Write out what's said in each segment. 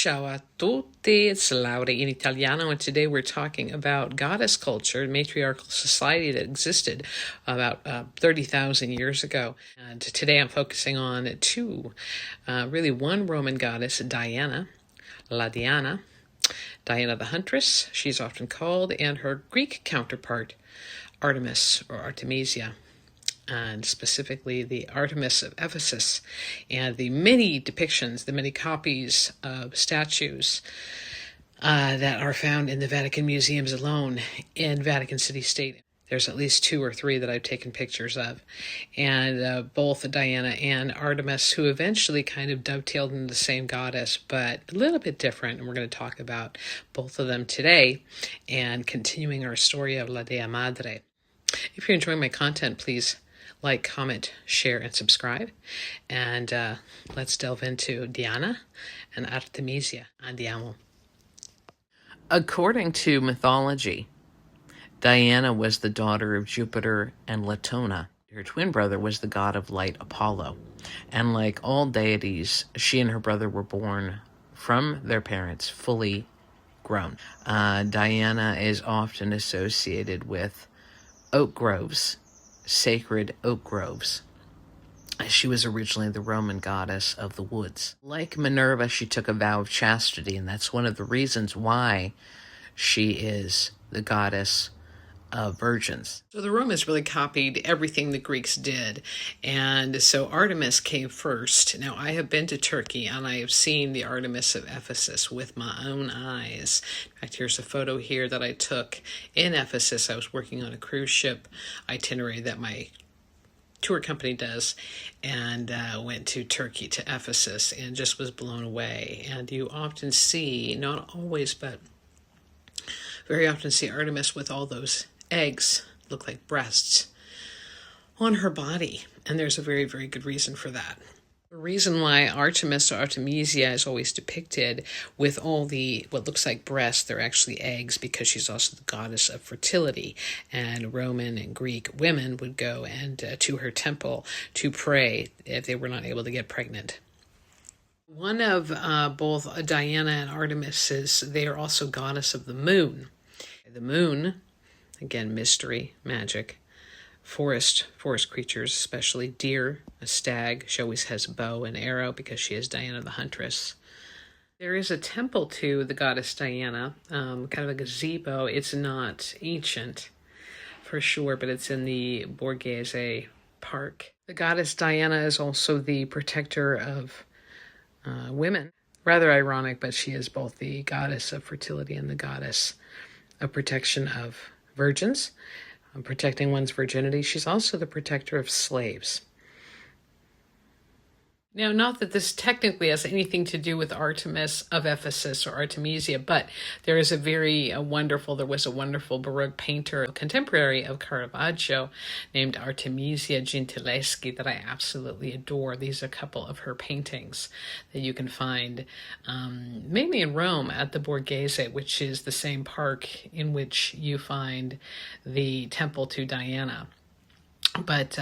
Ciao a tutti, it's Laura in Italiano, and today we're talking about goddess culture and matriarchal society that existed about 30,000 years ago. And today I'm focusing on one Roman goddess, Diana, La Diana, Diana the Huntress, she's often called, and her Greek counterpart, Artemis or Artemisia, and specifically the Artemis of Ephesus, and the many depictions, the many copies of statues that are found in the Vatican museums alone in Vatican City State. There's at least 2 or 3 that I've taken pictures of, and both Diana and Artemis, who eventually kind of dovetailed into the same goddess, but a little bit different, and we're going to talk about both of them today, and continuing our story of La Dea Madre. If you're enjoying my content, please like, comment, share, and subscribe. And let's delve into Diana and Artemisia. Andiamo. According to mythology, Diana was the daughter of Jupiter and Latona. Her twin brother was the god of light, Apollo. And like all deities, she and her brother were born from their parents fully grown. Diana is often associated with oak groves, sacred oak groves. She was originally the Roman goddess of the woods. Like Minerva, she took a vow of chastity, and that's one of the reasons why she is the goddess of virgins. So the Romans really copied everything the Greeks did, and so Artemis came first. Now, I have been to Turkey, and I have seen the Artemis of Ephesus with my own eyes. In fact, here's a photo here that I took in Ephesus. I was working on a cruise ship itinerary that my tour company does, and went to Turkey, to Ephesus, and just was blown away. And you often see, not always, but very often see Artemis with all those eggs, look like breasts, on her body. And there's a very, very good reason for that. The reason why Artemis or Artemisia is always depicted with all the, what looks like breasts, they're actually eggs, because she's also the goddess of fertility. And Roman and Greek women would go and to her temple to pray if they were not able to get pregnant. One of both Diana and Artemis they are also goddess of the moon. The moon, again, mystery, magic, forest creatures, especially deer, a stag. She always has a bow and arrow because she is Diana the Huntress. There is a temple to the goddess Diana, kind of a gazebo. It's not ancient for sure, but it's in the Borghese Park. The goddess Diana is also the protector of women. Rather ironic, but she is both the goddess of fertility and the goddess of protection of virgins, protecting one's virginity. She's also the protector of slaves. Now, not that this technically has anything to do with Artemis of Ephesus or Artemisia, but there was a wonderful Baroque painter, a contemporary of Caravaggio, named Artemisia Gentileschi, that I absolutely adore. These are a couple of her paintings that you can find mainly in Rome at the Borghese, which is the same park in which you find the temple to Diana. But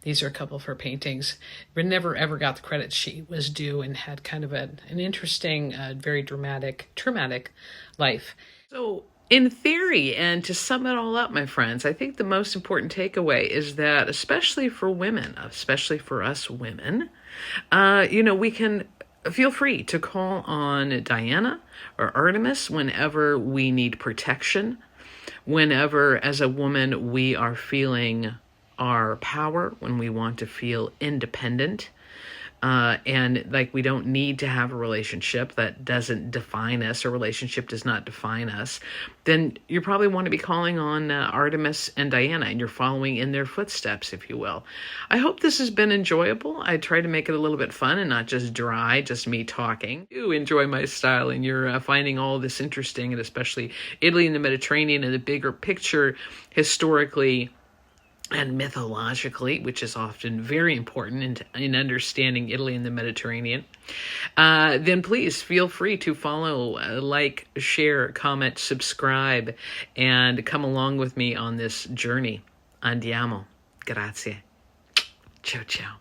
these are a couple of her paintings. But never ever got the credit she was due, and had kind of an interesting, very traumatic life. So in theory, and to sum it all up, my friends, I think the most important takeaway is that, especially for women, especially for us women, we can feel free to call on Diana or Artemis whenever we need protection, whenever, as a woman, we are feeling our power, when we want to feel independent, and like we don't need to have a relationship that doesn't define us. A relationship does not define us. Then you probably want to be calling on Artemis and Diana, and you're following in their footsteps, if you will. I hope this has been enjoyable. I try to make it a little bit fun and not just dry, just me talking. You enjoy my style, and you're finding all this interesting, and especially Italy and the Mediterranean and the bigger picture, historically and mythologically, which is often very important in understanding Italy and the Mediterranean, then please feel free to follow, like, share, comment, subscribe, and come along with me on this journey. Andiamo. Grazie. Ciao, ciao.